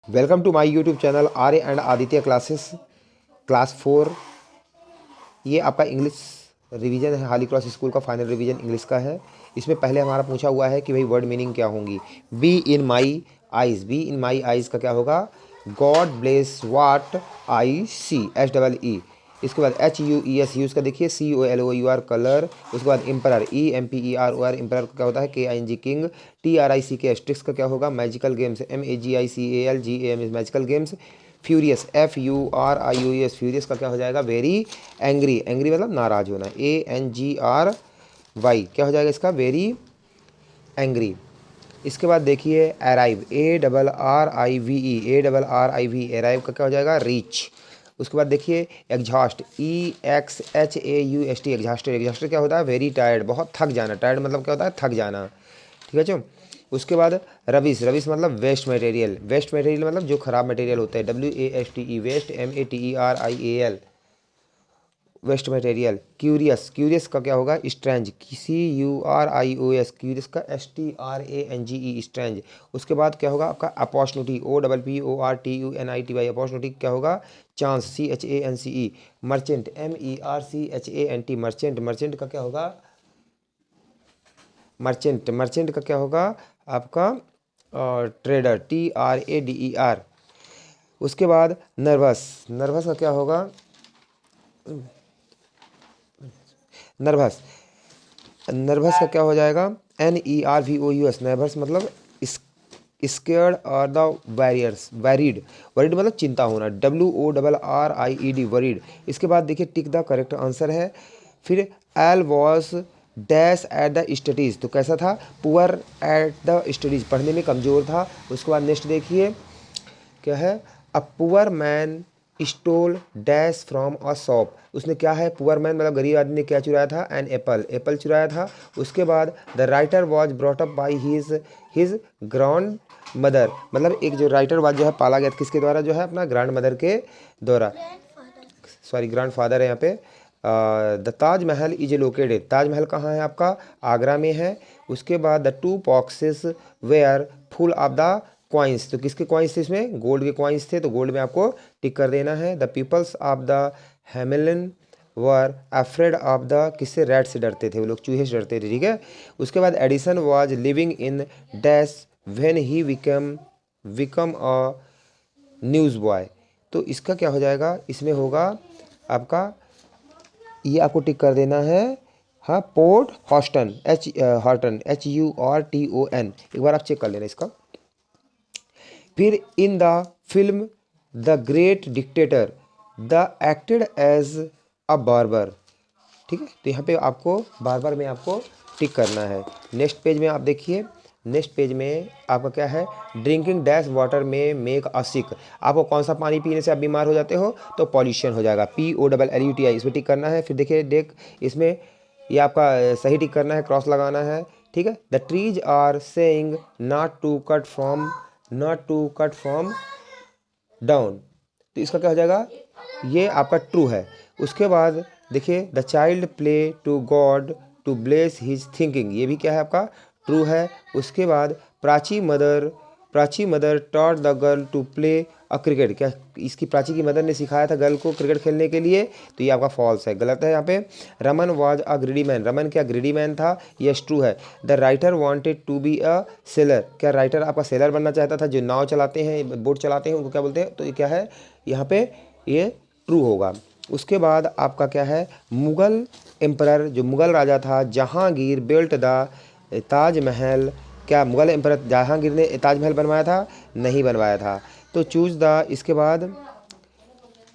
Welcome to my YouTube channel Arya and Aditya classes class 4। ये आपका English revision है। Holy cross school का final revision English का है। इसमें पहले हमारा पूछा हुआ है कि भाई वर्ड मीनिंग क्या होंगी। Be in my eyes, be in my eyes का क्या होगा? God bless what I see, H double E. इसके बाद H U E S, hues का देखिए C O L O U R colour. उसके बाद emperor, E M P E R O R, emperor का क्या होता है? K I N G king. T R I C K, tricks का क्या होगा? Magical games, M A G I C A L G A M is magical games. Furious, F U R I U S, furious का क्या हो जाएगा? Very angry, angry मतलब नाराज होना, A N G R Y क्या हो जाएगा इसका? Very angry. इसके बाद देखिए arrive, A double R I V E, A double R I V, arrive का क्या हो जाएगा? रीच। उसके बाद देखिए exhaust, E X H A U S T, exhausted, exhausted क्या होता है? वेरी टायर्ड, बहुत थक जाना। टायर्ड मतलब क्या होता है? थक जाना। ठीक है जो। उसके बाद रबिश, रबिश मतलब वेस्ट मटेरियल, वेस्ट मटेरियल मतलब जो खराब मटेरियल होता है, W A S T E, waste, M A T E R I A L, waste material. Curious, curious का क्या होगा? Strange, C U R I O S, curious का S T R A N G E, strange. उसके बाद क्या होगा आपका? Opportunity, O double P O R T U N I T Y, opportunity क्या होगा? Chance, C H A N C E. Merchant, M E R C H A N T, merchant, merchant का क्या होगा? Merchant, merchant का क्या होगा आपका? Trader, T R A D E R. उसके बाद नर्वस, नर्वस का क्या होगा? नर्वस, नर्वस का क्या हो जाएगा? N E R V O U S, nervous मतलब स्केर्ड और द वैरियर्स, वैरिड, वरीड मतलब चिंता होना, W O double R I E D, worried. इसके बाद देखिए टिक द करेक्ट आंसर है। फिर L was dash at the studies, तो कैसा था? पुअर एट द स्टडीज़, पढ़ने में कमज़ोर था। उसके बाद नेक्स्ट देखिए क्या है? A poor man stall dash from a shop, उसने क्या है? पुअर मैन मतलब गरीब आदमी ने क्या चुराया था? एन एप्पल, एप्पल चुराया था। उसके बाद the writer was brought up by his grand mother, मतलब एक जो राइटर वाज जो है पाला गया था किसके द्वारा? जो है अपना ग्रैंड मदर के द्वारा, सॉरी ग्रैंड फादर है यहाँ पे। The Taj Mahal is located, Taj Mahal कहाँ है आपका? आगरा में है। उसके बाद the two boxes were full of the coins, तो किसके कॉइन्स थे इसमें? गोल्ड के कॉइन्स थे, तो गोल्ड में आपको टिक कर देना है। The peoples of the Hamelin were afraid of the, किससे? रैट से डरते थे वो लोग, चूहे से डरते थे। ठीक है। उसके बाद Edison was living in dash when he become a news boy, तो इसका क्या हो जाएगा? इसमें होगा आपका, ये आपको टिक कर देना है। हाँ, port Houston, H Horton, H U R T O N, एक बार आप चेक कर लेना इसका। फिर in the film the great dictator the acted as a barber, ठीक है। तो यहाँ पे आपको बार में आपको टिक करना है। नेक्स्ट पेज में आप देखिए, नेक्स्ट पेज में आपका क्या है? ड्रिंकिंग डैश वाटर में मेक अ सिक, आपको कौन सा पानी पीने से आप बीमार हो जाते हो? तो पॉल्यूशन हो जाएगा, P O double L U T I, इसमें टिक करना है। फिर देखिए देख इसमें ये आपका सही टिक करना है, क्रॉस लगाना है। ठीक है। The trees are saying not to cut from down, तो इसका क्या हो जाएगा? ये आपका ट्रू है। उसके बाद देखिए the child play to god to bless his thinking, ये भी क्या है आपका? ट्रू है। उसके बाद Prachi mother taught the girl to play a cricket, क्या इसकी प्राची की मदर ने सिखाया था गर्ल को क्रिकेट खेलने के लिए? तो ये आपका फॉल्स है, गलत है यहाँ पे। Raman was a greedy man, Raman क्या ग्रीडी मैन था? यस ट्रू है। The writer wanted to be a seller, क्या राइटर आपका सेलर बनना चाहता था? जो नाव चलाते हैं, बोट चलाते हैं, उनको क्या बोलते हैं? तो ये क्या है यहाँ पे? ये ट्रू होगा। उसके बाद आपका क्या है? मुगल एम्परर, जो मुगल राजा था जहांगीर, बिल्ट द ताजमहल, क्या मुगल एम्परर जहांगीर ने ताजमहल बनवाया था? नहीं बनवाया था। तो चूज द, इसके बाद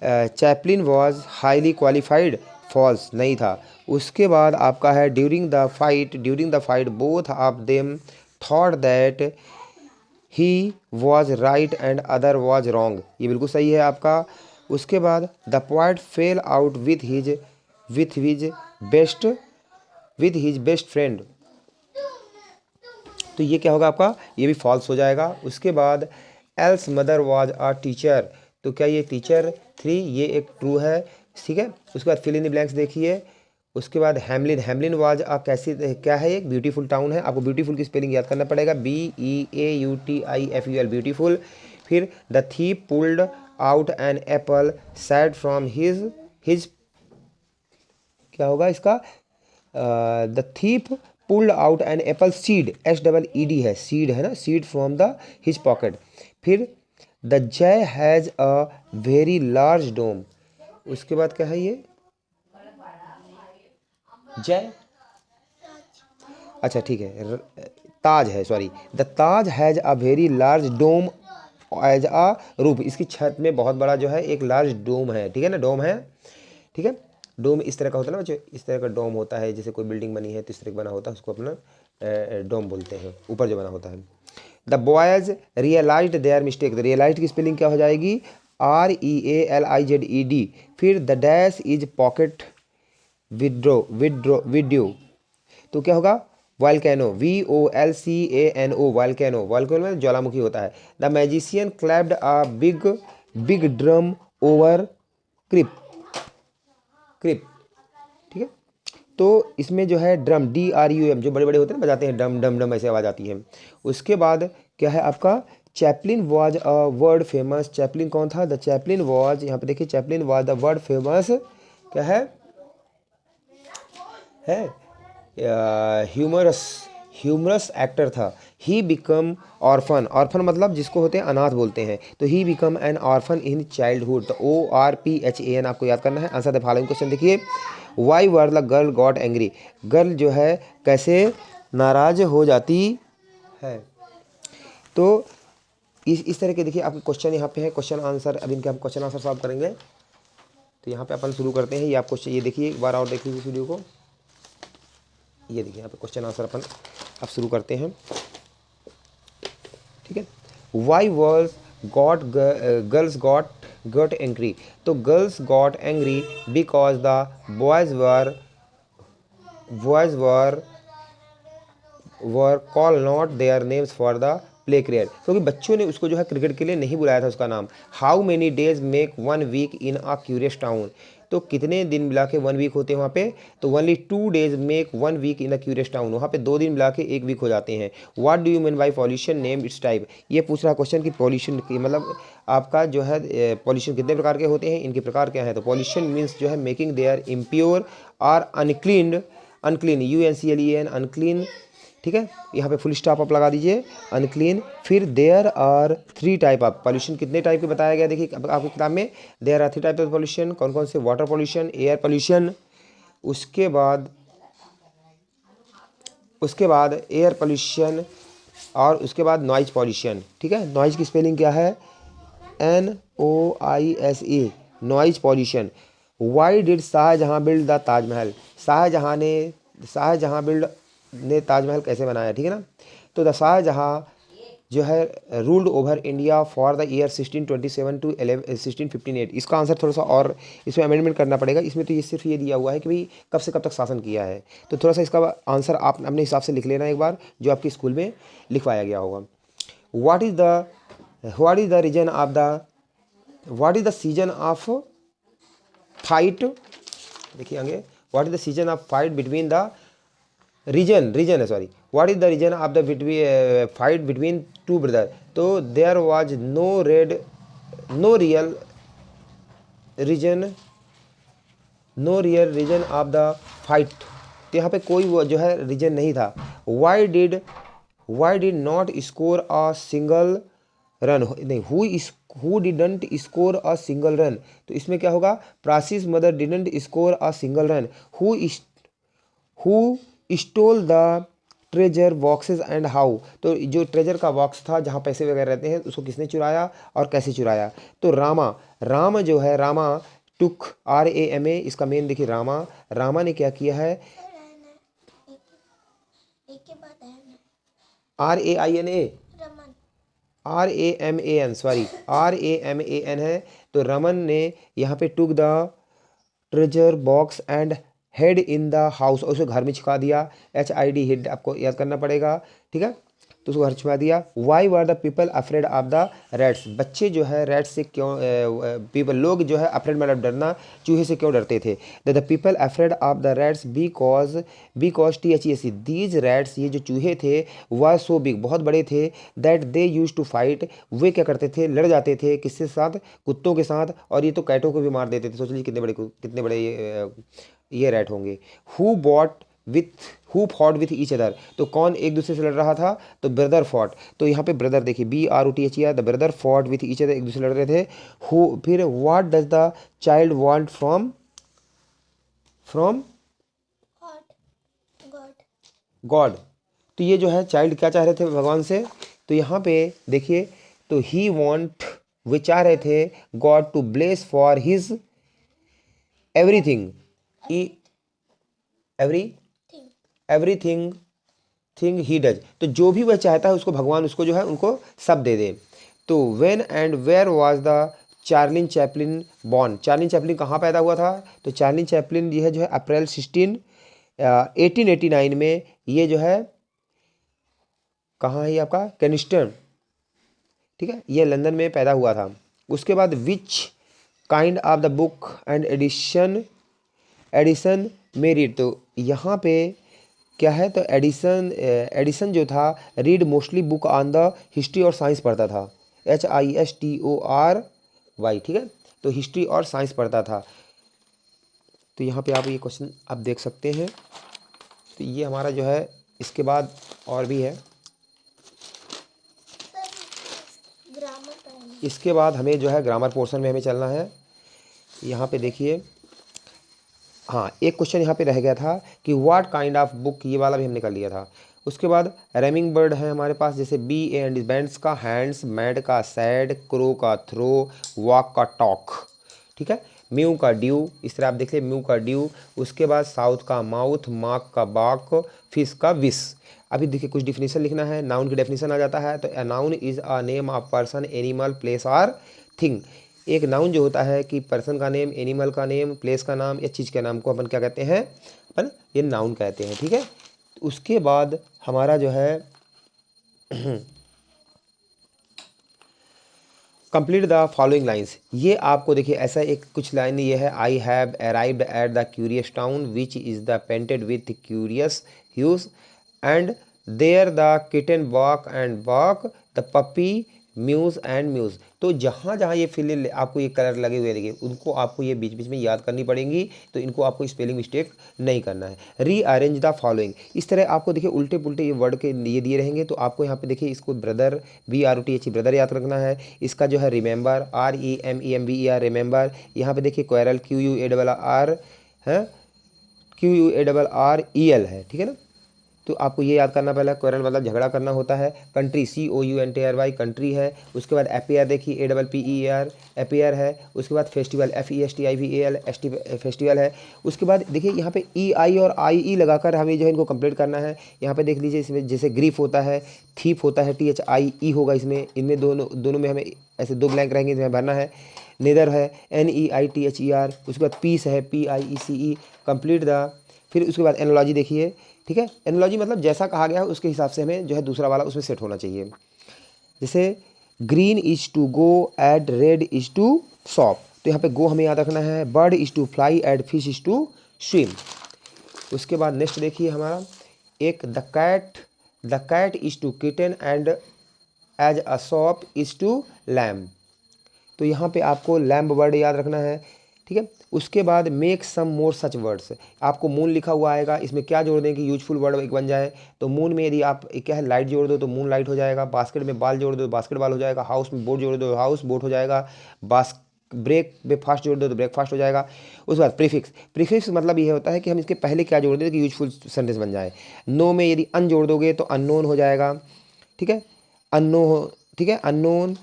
Chaplin was highly qualified, false, नहीं था। उसके बाद आपका है during the fight both of them thought that he was right and other was wrong, ये बिल्कुल सही है आपका। उसके बाद the point fell out with his best with his best friend, तो ये क्या होगा आपका? ये भी फॉल्स हो जाएगा। उसके बाद else mother was a teacher, तो क्या ये टीचर थ्री, ये एक ट्रू है। ठीक है। उसके बाद फिल इन द ब्लैंक्स देखिए। उसके बाद हेमलिन, हेमलिन वाज अ, कैसी क्या है? एक ब्यूटीफुल टाउन है, आपको ब्यूटीफुल की स्पेलिंग याद करना पड़ेगा, B E A U T I F U L, beautiful. फिर the thief pulled out an apple said from his क्या होगा इसका, the thief pulled out an apple seed, SEED है, सीड है ना, seed from the his pocket. फिर the jay has a very large dome, उसके बाद क्या है ये, जय, अच्छा ठीक है, ताज है, sorry, the Taj has a very large dome as a roof, इसकी छत में बहुत बड़ा जो है एक लार्ज डोम है, ठीक है ना, डोम है, ठीक है। डोम इस तरह का होता है ना बच्चों, इस तरह का डोम होता है, जैसे कोई बिल्डिंग बनी है तो इस तरह का बना होता है, उसको अपना डोम बोलते हैं, ऊपर जो बना होता है। The boys realized their mistake, the realized की स्पेलिंग क्या हो जाएगी, REALIZED। फिर the dash is pocket withdraw, तो क्या होगा, वॉल्केनो, VOLCANO, वॉल्केनो, वॉल्केनो में ज्वालामुखी होता है। The magician clapped a big big drum over crib, crib, ठीक है। तो इसमें जो है ड्रम, DRUM, जो बड़े बड़े होते हैं ना, बजाते हैं डम डम डम, ऐसे आवाज़ आती है। उसके बाद क्या है आपका, Chaplin was a word famous, Chaplin कौन था, द चैपलिन वॉज, यहाँ पे देखिए, Chaplin was the word famous, क्या है ह्यूमरस, ह्यूमरस एक्टर था। ही बिकम ऑर्फन, ऑर्फन मतलब जिसको होते हैं अनाथ बोलते हैं, तो he become an orphan in childhood, तो ORPHAN आपको याद करना है। आंसर द फॉलोइंग क्वेश्चन देखिए, why were the girl got angry, girl जो है कैसे नाराज हो जाती है। तो इस तरह के देखिए आपके क्वेश्चन यहाँ पे है, क्वेश्चन आंसर, अब इनके हम क्वेश्चन आंसर सॉल्व करेंगे। तो यहाँ पे अपन शुरू करते हैं, ये आप क्वेश्चन, ये देखिए एक बार और देख लीजिए इस वीडियो को, ये देखिए यहाँ पे क्वेश्चन आंसर अपन अब शुरू करते हैं, ठीक है। Why were got girls got angry, तो girls got angry because the boys were call not their names for the play career, क्योंकि बच्चों ने उसको जो है क्रिकेट के लिए नहीं बुलाया था उसका नाम। How many days make 1 week in a curious town, तो कितने दिन मिला के 1 वीक होते हैं वहाँ पे, तो only 2 days make 1 week in a curious town, वहाँ पे 2 दिन मिला के 1 वीक हो जाते हैं। What do you mean by pollution, name it's type, ये पूछ रहा क्वेश्चन कि पॉल्यूशन की मतलब आपका जो है पॉल्यूशन कितने प्रकार के होते हैं, इनके प्रकार क्या है, तो पॉल्यूशन मीन्स जो है मेकिंग देयर इम्प्योर और अनक्लीन, अनक्लीन UNCLEN, अनक्लीन, ठीक है। यहाँ पे फुल स्टॉप आप लगा दीजिए, अनक्लीन। फिर there are 3 type of pollution, कितने टाइप के बताया गया देखिए आपकी किताब में, there are 3 type of pollution, कौन कौन से, वाटर पॉल्यूशन, एयर पॉल्यूशन, उसके बाद एयर पॉल्यूशन, और उसके बाद नॉइज पॉल्यूशन, ठीक है। नॉइज की स्पेलिंग क्या है, NOISE, noise pollution. Why did Shah Jahan build the Taj Mahal, Shah Jahan build ने ताजमहल कैसे बनाया, ठीक है ना। तो द शाहजहाँ जो है ruled over India for the year 1627 to 1658, इसका आंसर थोड़ा सा और इसमें अमेंडमेंट करना पड़ेगा, इसमें तो ये सिर्फ ये दिया हुआ है कि भाई कब से कब तक शासन किया है, तो थोड़ा सा इसका आंसर आप अपने हिसाब से लिख लेना एक बार, जो आपके स्कूल में लिखवाया गया होगा। What is the reason of the, what is the season of fight, देखिए आगे, what is the season of fight between the reason है, sorry, what is the reason of the fight between 2 brother, तो there was no real reason of the fight, तो यहाँ पे कोई वो जो है रीजन नहीं था। Why did not score a single run, नहीं, who didn't score a single run, तो इसमें क्या होगा, Francis mother didn't score a single run, who stole the treasure boxes and how, तो जो ट्रेजर का बॉक्स था जहाँ पैसे वगैरह रहते हैं उसको किसने चुराया और कैसे चुराया, तो रामा जो है, रामा टुक, RAMA, इसका मेन देखिए, रामा ने क्या किया है, RAINA, सॉरी, RAMAN है, तो रमन ने यहाँ पे took the treasure box and head in the house, उसे घर में छिपा दिया, HID हिड आपको याद करना पड़ेगा, ठीक है। तो उसको घर छुपा दिया। Why were the people afraid of the rats, बच्चे जो है रैट्स से क्यों, पीपल लोग जो है अफ्रेड मतलब डरना, चूहे से क्यों डरते थे। The people afraid of the rats because THEC these rats, ये जो चूहे थे वर सो बिग बहुत बड़े थे, that they use to fight, वे क्या करते थे लड़ जाते थे, किसके साथ, कुत्तों के साथ, और ये तो कैटों को भी मार देते थे। सोच लीजिए कितने बड़े ये रैट होंगे। Who fought with each other, तो कौन एक दूसरे से लड़ रहा था, तो ब्रदर फॉट, तो यहाँ पे ब्रदर देखिए BROTHER, the brother fought with each other, एक दूसरे लड़ रहे थे। फिर what does the child want from God, तो ये जो है चाइल्ड क्या चाह रहे थे भगवान से, तो यहाँ पे देखिए, तो ही वांट, वे चाह रहे थे god to bless for his everything, everything he does, तो जो भी वह चाहता है उसको भगवान उसको जो है उनको सब दे दे। तो when and where was the Charlie Chaplin born, Charlie Chaplin कहाँ पैदा हुआ था, तो चार्लिन चैपलिन ये है जो है अप्रैल 1889 में, ये जो है कहाँ है ये आपका कैनिस्टन, ठीक है, ये लंदन में पैदा हुआ था। उसके बाद which kind of the book and Edison married, तो यहाँ पे क्या है, तो एडिसन जो था read mostly book on the history और साइंस पढ़ता था, HISTORY, ठीक है, तो हिस्ट्री और साइंस पढ़ता था। तो यहाँ पे आप ये क्वेश्चन आप देख सकते हैं। तो ये हमारा जो है, इसके बाद और भी है, इसके बाद हमें जो है ग्रामर पोर्शन में हमें चलना है। यहाँ पे देखिए, हाँ एक क्वेश्चन यहाँ पे रह गया था कि व्हाट काइंड ऑफ बुक, ये वाला भी हमने कर लिया था। उसके बाद रैमिंग बर्ड है हमारे पास, जैसे BAND बैंड्स का हैंड्स, मैड का सैड, क्रो का थ्रो, वॉक का टॉक, ठीक है, म्यू का ड्यू, इस तरह आप देख लीजिए म्यू का ड्यू। उसके बाद साउथ का माउथ, मार्क का बाक, फिश का विश। अभी देखिए कुछ डिफिनेशन लिखना है, नाउन की डेफिनेशन आ जाता है। तो a noun is a name of person, animal, place और थिंग। एक नाउन जो होता है कि पर्सन का नेम, एनिमल का नेम, प्लेस का नाम या चीज़ के नाम को अपन क्या कहते हैं, अपन ये नाउन कहते हैं, ठीक है। तो उसके बाद हमारा जो है कंप्लीट द फॉलोइंग लाइन्स, ये आपको देखिए ऐसा एक कुछ लाइन ये है, I have arrived at the curious town which is the painted with curious hues and there the kitten walk and walk, the puppy muse and muse. तो जहाँ जहाँ ये फिल आपको ये कलर लगे हुए देखिए, उनको आपको ये बीच बीच में याद करनी पड़ेंगी, तो इनको आपको स्पेलिंग मिस्टेक नहीं करना है। रीअरेंज द फॉलोइंग, इस तरह आपको देखिए उल्टे पुल्टे ये वर्ड के ये दिए रहेंगे, तो आपको यहाँ पे देखिए इसको ब्रदर BROTH ब्रदर याद रखना है। इसका जो है रिमेंबर REMEMBER रिमेंबर। यहाँ पे देखिए क्वेरल QUARR है, QUARREL है, ठीक है ना। तो आपको ये याद करना पहला, क्वेरल मतलब झगड़ा करना होता है। कंट्री COUNTRY कंट्री है। उसके बाद अपेयर देखिए APPER अपेयर है। उसके बाद फेस्टिवल FESTIVAL फेस्टिवल है। उसके बाद देखिए यहाँ पे EI और IE लगाकर हमें जो है इनको कंप्लीट करना है। यहाँ पे देख लीजिए, इसमें जैसे ग्रीफ होता है, थीप होता है, THIE होगा इसमें, इनमें दोनों में हमें ऐसे 2 ब्लैंक रहेंगे, इसमें भरना है। नेदर है NEITHER। उसके बाद पीस है PIECE कंप्लीट द। फिर उसके बाद एनोलॉजी देखिए, ठीक है, एनोलॉजी मतलब जैसा कहा गया है उसके हिसाब से हमें जो है दूसरा वाला उसमें सेट होना चाहिए। जैसे green is to go and red is to shop, तो यहाँ पे गो हमें याद रखना है। Bird is to fly and fish is to swim. उसके बाद नेक्स्ट देखिए हमारा एक the cat is to kitten and as a shop is to lamb, तो यहाँ पे आपको लैम्ब वर्ड याद रखना है, ठीक है। उसके बाद मेक सम मोर सच वर्ड्स, आपको मून लिखा हुआ आएगा, इसमें क्या जोड़ दें कि यूजफुल वर्ड एक बन जाए। तो मून में यदि आप क्या है लाइट जोड़ दो तो मून लाइट हो जाएगा। बास्केट में बाल जोड़ दो तो बास्केट बाल हो जाएगा। हाउस में बोट जोड़ दो तो हाउस बोट हो जाएगा। ब्रेक में फास्ट जोड़ दो तो ब्रेकफास्ट हो जाएगा। उसके बाद प्रीफिक्स मतलब ये होता है कि हम इसके पहले क्या जोड़ दें कि यूजफुल सेंटेंस बन जाए। नो में यदि अन जोड़ दोगे तो अननोन हो जाएगा, ठीक है, ठीक है, अननोन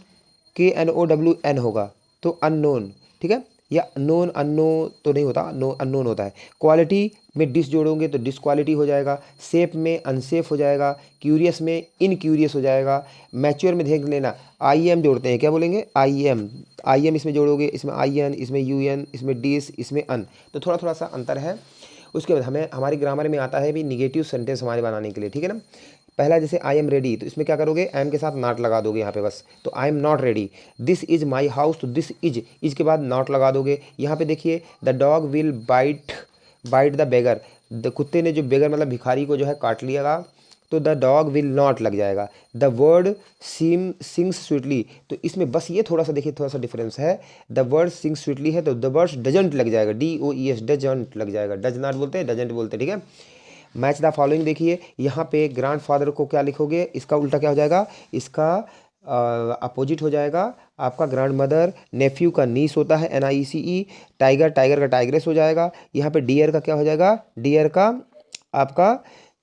KNOWN होगा तो अननोन, ठीक है, या नोन अन्नो तो नहीं होता, नो अननोन होता है। क्वालिटी में डिस जोड़ोगे तो डिसक्वालिटी हो जाएगा। सेफ में अनसेफ हो जाएगा। क्यूरियस में इनक्यूरियस हो जाएगा। मैच्योर में देख लेना IM जोड़ते हैं, क्या बोलेंगे IM इसमें जोड़ोगे, इसमें IN, इसमें UN, इसमें डिस, इसमें अन, तो थोड़ा थोड़ा सा अंतर है। उसके बाद हमें हमारी ग्रामर में आता है भी निगेटिव सेंटेंस हमारे बनाने के लिए, ठीक है ना। पहला जैसे आई एम रेडी, तो इसमें क्या करोगे, एम के साथ नॉट लगा दोगे यहाँ पे बस, तो I am not ready. This is my house, तो दिस इज के बाद नॉट लगा दोगे। यहाँ पे देखिए the dog will bite the beggar, कुत्ते ने जो बेगर मतलब भिखारी को जो है काट लिया, तो द डॉग विल नॉट लग जाएगा। द वर्ड सिंग्स स्वीटली, तो इसमें बस ये थोड़ा सा देखिए, थोड़ा सा डिफरेंस है। द वर्ड सिंग्स स्वीटली है तो द वर्ड डजंट लग जाएगा, DOES डजंट लग जाएगा, डज नॉट बोलते हैं, डजंट बोलते हैं, ठीक है। मैच द फॉलोइंग देखिए, यहाँ पे ग्रैंडफादर को क्या लिखोगे, इसका उल्टा क्या हो जाएगा, इसका अपोजिट हो जाएगा आपका ग्रैंड मदर। नेफ्यू का नीस होता है, NIECE। टाइगर का टाइग्रेस हो जाएगा। यहाँ पे डियर का क्या हो जाएगा, डियर का आपका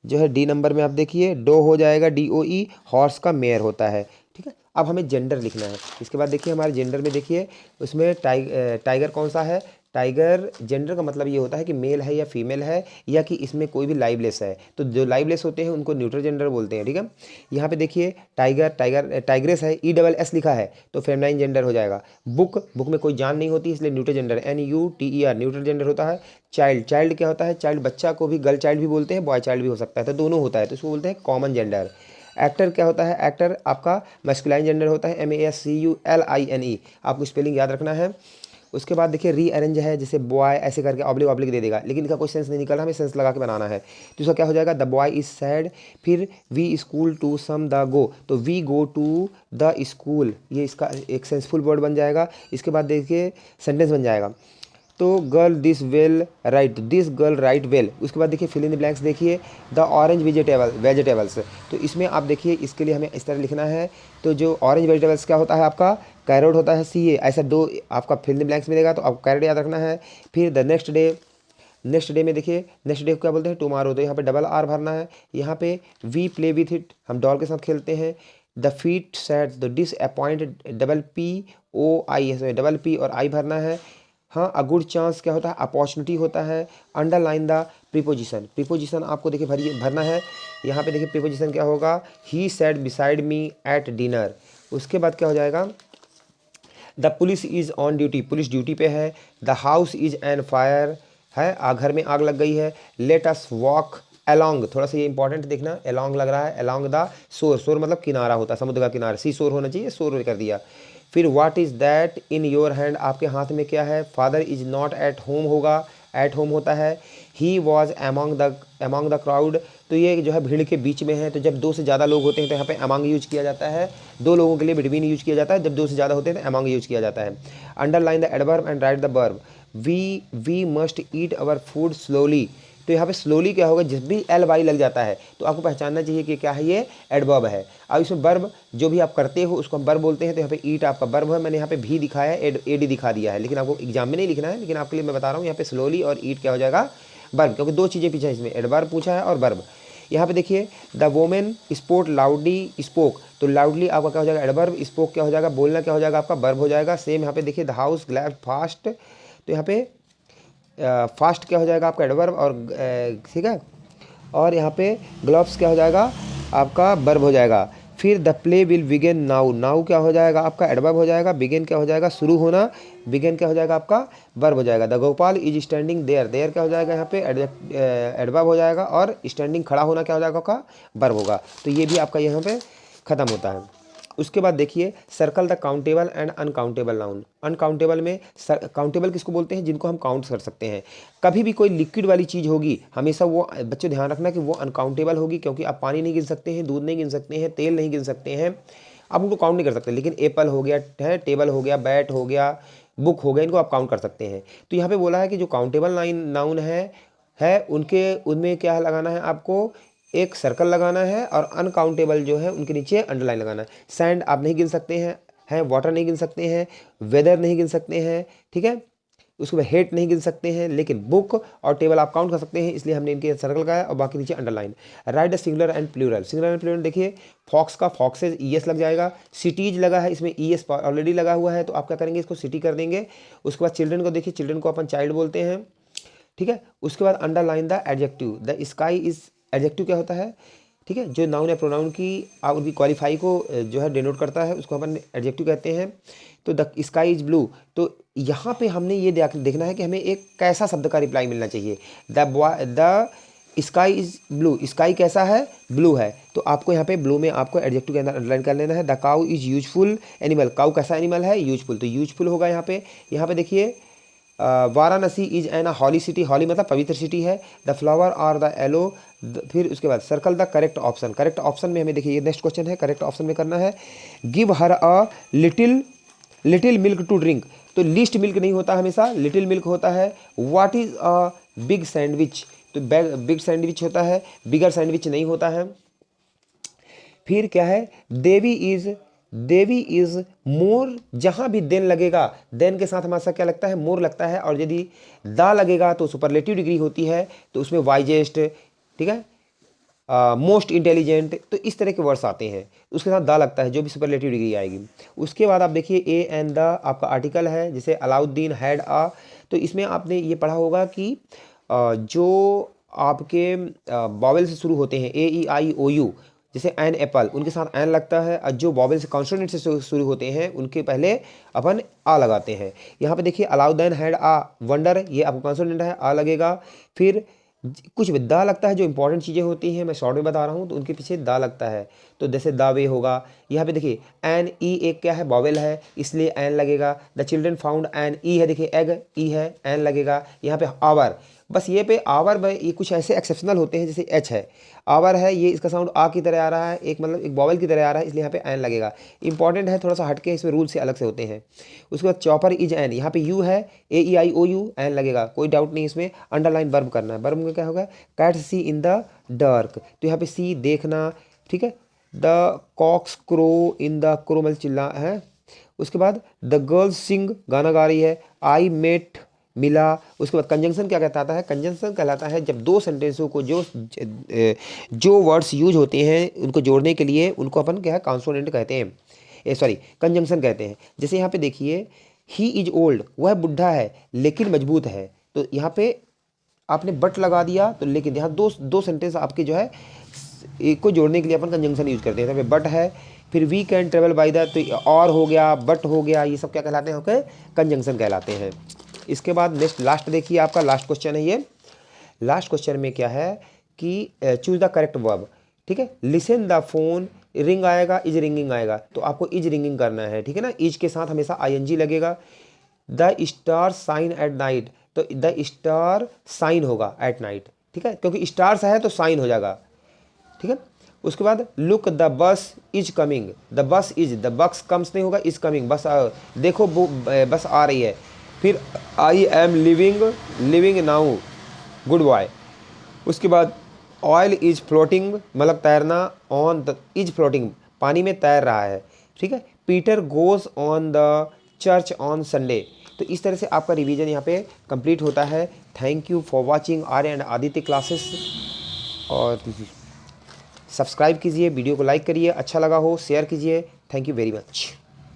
जो है D नंबर में आप देखिए डो हो जाएगा, DOE। हॉर्स का मेयर होता है, ठीक है। अब हमें जेंडर लिखना है। इसके बाद देखिए हमारे जेंडर में देखिए उसमें टाइगर कौन सा है, टाइगर जेंडर का मतलब ये होता है कि मेल है या फीमेल है, या कि इसमें कोई भी लाइवलेस है। तो जो लाइवलेस होते हैं उनको न्यूट्रल जेंडर बोलते हैं, ठीक है। यहाँ पे देखिए टाइग्रेस है, ESS लिखा है तो फेमिनाइन जेंडर हो जाएगा। बुक में कोई जान नहीं होती इसलिए neutral gender, NUTER neutral gender होता है। चाइल्ड क्या होता है, चाइल्ड बच्चा को भी गर्ल चाइल्ड भी बोलते हैं, बॉय चाइल्ड भी हो सकता है, तो दोनों होता है, तो इसको बोलते हैं कॉमन जेंडर। एक्टर क्या होता है, एक्टर आपका मैस्कुलाइन जेंडर होता है, MASCULINE, आपको स्पेलिंग याद रखना है। उसके बाद देखिए रीअरेंज है, जैसे बॉय ऐसे करके ऑब्लिक दे देगा, लेकिन इसका कोई सेंस नहीं निकल रहा, हमें सेंस लगा के बनाना है, तो इसका क्या हो जाएगा, द बॉय इज सैड। फिर we school to some the go, तो we go to the school, ये इसका एक सेंसफुल वर्ड बन जाएगा। इसके बाद देखिए सेंटेंस बन जाएगा, तो girl this girl right well. उसके बाद देखिए फिल इन द ब्लैंक्स, देखिए द ऑरेंज वेजिटेबल्स, तो इसमें आप देखिए इसके लिए हमें इस तरह लिखना है। तो जो ऑरेंज वेजिटेबल्स क्या होता है आपका, कैरोट होता है, CA, ऐसा दो आपका फिल इन द ब्लैंक्स मिलेगा, तो आपको कैरोट याद रखना है। फिर द नेक्स्ट डे में देखिए नेक्स्ट डे को क्या बोलते हैं, टुमारो, तो यहाँ पे डबल R भरना है। यहाँ पे वी प्ले विथ इट, हम डॉल के साथ खेलते हैं। The feet sad, the disappointed, POI और I भरना है। हाँ, अ गुड चांस क्या होता है, अपॉर्चुनिटी होता है। अंडरलाइन द प्रीपोजिशन आपको देखिए भरना है। यहाँ पे देखिए प्रीपोजिशन क्या होगा, he sat beside me at dinner. उसके बाद क्या हो जाएगा, the police is on duty, police duty पे है। The house is an fire, है घर में आग लग गई है। लेट अस वॉक अलॉन्ग, थोड़ा सा ये इंपॉर्टेंट देखना, अलॉन्ग लग रहा है, अलॉन्ग द शोर मतलब किनारा होता है, समुद्र का किनारा, सी शोर होना चाहिए, शोर कर दिया। फिर what is that in your hand, आपके हाथ में क्या है। Father is not at home होगा, एट होम होता है। He was among the crowd, तो ये जो है भीड़ के बीच में है, तो जब दो से ज़्यादा लोग होते हैं तो यहाँ पे अमॉन्ग यूज किया जाता है। दो लोगों के लिए बिटवीन यूज किया जाता है, जब दो से ज़्यादा होते हैं तो अमॉन्ग यूज किया जाता है। Underline the adverb and write the verb, we must eat our food slowly, तो यहाँ पे स्लोली क्या होगा, जिस भी LY लग जाता है तो आपको पहचानना चाहिए कि क्या है, ये एडवर्ब है। अब इसमें वर्ब जो भी आप करते हो उसको हम वर्ब बोलते हैं, तो यहाँ पे ईट आपका वर्ब है। मैंने यहाँ पे भी दिखाया है, AD दिखा दिया है, लेकिन आपको एग्जाम में नहीं लिखना है, लेकिन आपके लिए मैं बता रहा हूँ। यहाँ पे स्लोली और ईट क्या हो जाएगा, वर्ब, क्योंकि दो चीज़ें पीछे इसमें, एडवर्ब पूछा है और वर्ब। यहाँ पे देखिए the women sport loudly spoke, तो लाउडली आपका क्या हो जाएगा, एडवर्ब। स्पोक क्या हो जाएगा, बोलना क्या हो जाएगा आपका, वर्ब हो जाएगा। सेम यहाँ पे देखिए द हाउस ग्लैड फास्ट, तो यहाँ पे फास्ट क्या हो जाएगा आपका एडवर्ब, और ठीक है। और यहाँ पे ग्लव्स क्या हो जाएगा आपका वर्ब हो जाएगा। फिर the play will begin now, now क्या हो जाएगा आपका एडवर्ब हो जाएगा। बिगिन क्या हो जाएगा, शुरू होना, बिगिन क्या हो जाएगा आपका वर्ब हो जाएगा। The Gopal is standing there, there क्या हो जाएगा यहाँ पे एडवर्ब हो जाएगा, और स्टैंडिंग खड़ा होना क्या हो जाएगा आपका वर्ब होगा। तो ये भी आपका यहाँ पे ख़त्म होता है। उसके बाद देखिए circle the countable and uncountable noun. Uncountable में काउंटेबल किसको बोलते हैं, जिनको हम काउंट कर सकते हैं। कभी भी कोई लिक्विड वाली चीज़ होगी हमेशा वो बच्चों ध्यान रखना कि वो अनकाउंटेबल होगी, क्योंकि आप पानी नहीं गिन सकते हैं, दूध नहीं गिन सकते हैं, तेल नहीं गिन सकते हैं, आप उनको काउंट नहीं कर सकते। लेकिन एप्पल हो गया है, टेबल हो गया, बैट हो गया, बुक हो गया, इनको आप काउंट कर सकते हैं। तो यहाँ पे बोला है कि जो काउंटेबल नाउन है उनमें क्या लगाना है, आपको एक सर्कल लगाना है, और अनकाउंटेबल जो है उनके नीचे अंडरलाइन लगाना है। सैंड आप नहीं गिन सकते हैं, वाटर नहीं गिन सकते हैं, वेदर नहीं गिन सकते हैं, ठीक है। उसके बाद हेट नहीं गिन सकते हैं, लेकिन बुक और टेबल आप काउंट कर सकते हैं, इसलिए हमने इनके सर्कल लगाया, और बाकी नीचे underline. Write the singular and plural, singular and plural देखिए फॉक्स का फॉक्सेज ES लग जाएगा। सिटीज लगा है, इसमें ES ऑलरेडी लगा हुआ है, तो आप क्या करेंगे, इसको सिटी कर देंगे। उसके बाद चिल्ड्रन को देखिए, चिल्ड्रन को अपन चाइल्ड बोलते हैं, ठीक है। उसके बाद underline the adjective, the sky is, adjective क्या होता है, ठीक है, जो नाउन या प्रोनाउन की आप उनकी क्वालिफाई को जो है डिनोट करता है, उसको अपन एडजेक्टिव कहते हैं। तो द स्काई इज ब्लू, तो यहाँ पे हमने ये देखना है कि हमें एक कैसा शब्द का रिप्लाई मिलना चाहिए। The sky is blue, sky कैसा है, ब्लू है, तो आपको यहाँ पे ब्लू में आपको एडजेक्टिव के अंदर अंडरलाइन कर लेना है। The cow is useful animal, cow कैसा एनिमल है, यूजफुल, तो यूजफुल होगा यहाँ पे। यहाँ पे देखिए Varanasi is an holy city, holy मतलब पवित्र सिटी है। The flower are the yellow, फिर उसके बाद circle the correct option, correct option में हमें देखिए ये नेक्स्ट क्वेश्चन है, करेक्ट ऑप्शन में करना है। Give her a little milk to drink, तो लिस्ट मिल्क नहीं होता हमेशा, लिटिल मिल्क होता है। What is a big sandwich, तो बिग सैंडविच होता है, बिगर सैंडविच नहीं होता है। फिर क्या है, देवी इज मोर, जहां भी देन लगेगा, देन के साथ हमारे साथ क्या लगता है, मोर लगता है, और यदि दा लगेगा तो सुपरलेटिव डिग्री होती है, तो उसमें वाइजेस्ट, ठीक है, मोस्ट इंटेलिजेंट, तो इस तरह के वर्ड्स आते हैं, उसके साथ दा लगता है, जो भी सुपरलेटिव डिग्री आएगी। उसके बाद आप देखिए ए एंड द आपका आर्टिकल है, जैसे अलाउद्दीन हैड आ, तो इसमें आपने ये पढ़ा होगा कि जो आपके वॉवेल से शुरू होते हैं, ए ई आई ओ यू, जैसे एन एप्पल, उनके साथ एन लगता है, और जो वॉवेल से कॉन्सोनेंट से शुरू होते हैं उनके पहले अपन आ लगाते हैं। यहाँ पे देखिए अलाउद्दीन हैड आ वंडर, ये आपको कॉन्सोनेंट है, आ लगेगा। फिर कुछ दा लगता है, जो इंपॉर्टेंट चीज़ें होती हैं, मैं शॉर्ट में बता रहा हूँ, तो उनके पीछे दा लगता है, तो जैसे दा वे होगा। यहाँ पे देखिए एन ई एक क्या है, वॉवेल है, इसलिए एन लगेगा। The children found N E है, देखिए एग ई है, एन लगेगा। यहाँ पे आवर, बस ये पे आवर में ये कुछ ऐसे एक्सेप्शनल होते हैं, जैसे एच है, आवर है, ये इसका साउंड आ की तरह आ रहा है, एक मतलब एक वॉवेल की तरह आ रहा है, इसलिए यहाँ पे एन लगेगा। इंपॉर्टेंट है, थोड़ा सा हटके, इसमें रूल से अलग से होते हैं। उसके बाद चॉपर इज एन, यहाँ पे यू है, ए ई आई ओ यू, एन लगेगा, कोई डाउट नहीं इसमें। अंडरलाइन वर्ब करना है, वर्ब में क्या होगा, cat see in the dark, तो यहाँ पे सी देखना, ठीक है। The cocks crow in the, crow मतलब चिल्ला है। उसके बाद द गर्ल्स सिंग, गाना गा रही है। आई मेट, मिला। उसके बाद कंजंक्शन क्या कहलाता है, कंजंक्शन कहलाता है जब दो सेंटेंसों को जो वर्ड्स यूज होते हैं उनको जोड़ने के लिए, उनको अपन क्या है, कॉन्सोनेंट कहते हैं, सॉरी कंजंक्शन कहते हैं। जैसे यहाँ पे देखिए ही इज ओल्ड, वह बुढ़ा है लेकिन मजबूत है, तो यहाँ पे आपने बट लगा दिया, तो लेकिन यहाँ दो सेंटेंस आपके जो है एक को जोड़ने के लिए अपन कंजंक्शन यूज करते हैं। यहाँ पे बट है, फिर we can travel by the, तो और हो गया, बट हो गया, ये सब क्या कहलाते हैं, ओके, कंजंक्शन कहलाते हैं। इसके बाद नेक्स्ट लास्ट देखिए, आपका लास्ट क्वेश्चन है ये। लास्ट क्वेश्चन में क्या है कि चूज द करेक्ट वर्ब, ठीक है। लिसन द फोन, रिंग आएगा, इज रिंगिंग आएगा, तो आपको इज रिंगिंग करना है, ठीक है ना। इज के साथ हमेशा आईएनजी लगेगा। The star shine at night, तो द स्टार साइन होगा एट नाइट, ठीक है, क्योंकि स्टार्स है तो साइन हो जाएगा, ठीक है। उसके बाद look the bus is coming, the bus is, the bus comes नहीं होगा, इज कमिंग, बस देखो वो बस आ रही है। फिर I am living now, good boy. उसके बाद ऑयल इज फ्लोटिंग, मतलब तैरना, ऑन द इज फ्लोटिंग, पानी में तैर रहा है, ठीक है। Peter goes on the church on Sunday, तो इस तरह से आपका रिवीजन यहाँ पे कंप्लीट होता है। Thank you for watching Arya and Aditya classes, और सब्सक्राइब कीजिए, वीडियो को लाइक करिए, अच्छा लगा हो शेयर कीजिए। Thank you very much.